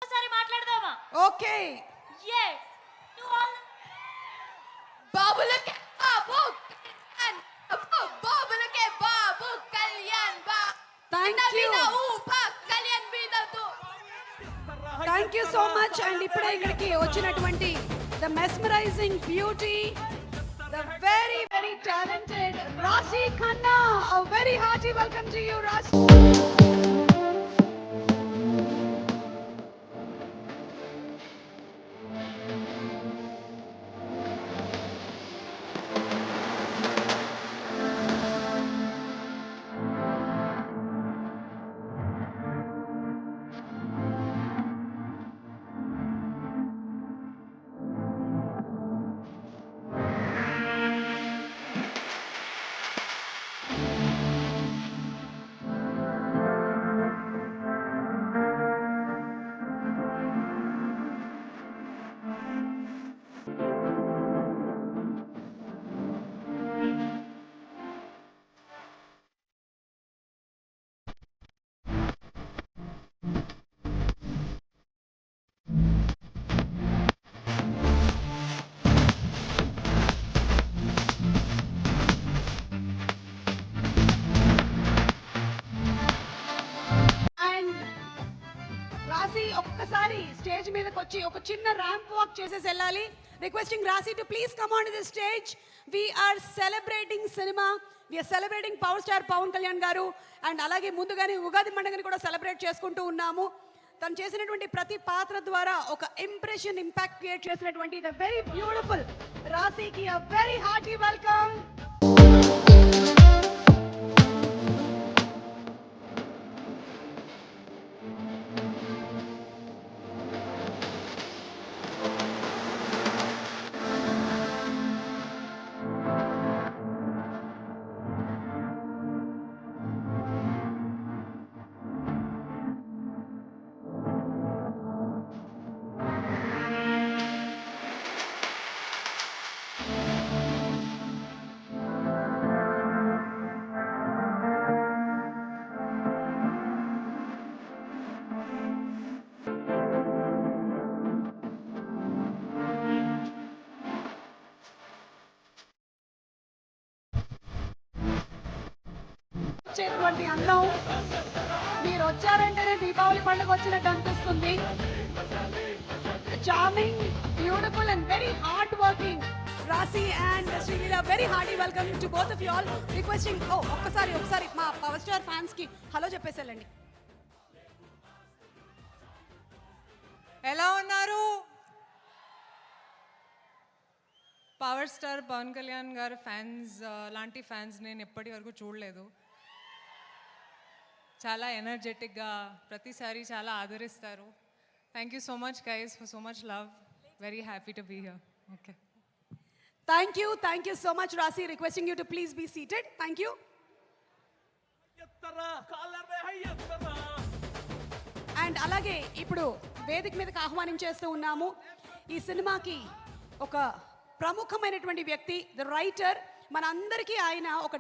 ఒకసారి మాట్లాడదామా? Okay hey to all బాబులకే బాబు కళ్యాణ్ బాబులకే బాబు కళ్యాణ్ థ్యాంక్ యూ కళ్యాణ్ వీడదు. Thank you so much. And ఇప్పుడే ఇక్కడికి వచ్చినటువంటి the mesmerizing beauty, the very very talented Raashi Khanna. A very hearty welcome to you, Rashi. రాశి ఒక్కసారి స్టేజ్ మీదకి వచ్చి ఒక చిన్న ర్యాంప్ వాక్ చేసేసి వెళ్ళాలి. Requesting Rashi to please come on the stage. We are celebrating cinema, we are celebrating power star Pawan Kalyan garu. And అలాగే ముందుగానే ఉగాది పండుగని కూడా సెలబ్రేట్ చేసుకుంటూ ఉన్నాము. తను చేసినటువంటి ప్రతి పాత్ర ద్వారా ఒక ఇంప్రెషన్, ఇంపాక్ట్ క్రియేట్ చేసినటువంటి ద వెరీ బ్యూటిఫుల్ రాశికి అ వెరీ హార్టీ వెల్కమ్. వచ్చేటువంటి అందం, మీరు వచ్చారంటేనే దీపావళి పండుగ వచ్చినట్టు అనిపిస్తుంది. Charming, beautiful and very hard working Raashi and Sreeleela. Very hearty welcome to both of you all. Requesting ఒక్కసారి మా పవర్ స్టార్ ఫ్యాన్స్ కి హలో చెప్పేసేళ్ళండి. ఎలా ఉన్నారు? పవర్ స్టార్ పవన్ కళ్యాణ్ గారు ఫ్యాన్స్ లాంటి ఫ్యాన్స్ నేను ఎప్పటి వరకు చూడలేదు. చాలా ఎనర్జెటిక్గా ప్రతిసారి చాలా ఆదరిస్తారు. Thank you so much guys for so much love. Very happy to be here. Okay, thank you so much Raashi. Requesting you to please be seated. Thank you. And అలాగే ఇప్పుడు వేదిక మీదకి ఆహ్వానించేస్తూ ఉన్నాము. ఈ సినిమాకి ఒక ప్రముఖమైనటువంటి వ్యక్తి, ద రైటర్, మనందరికీ ఆయన ఒక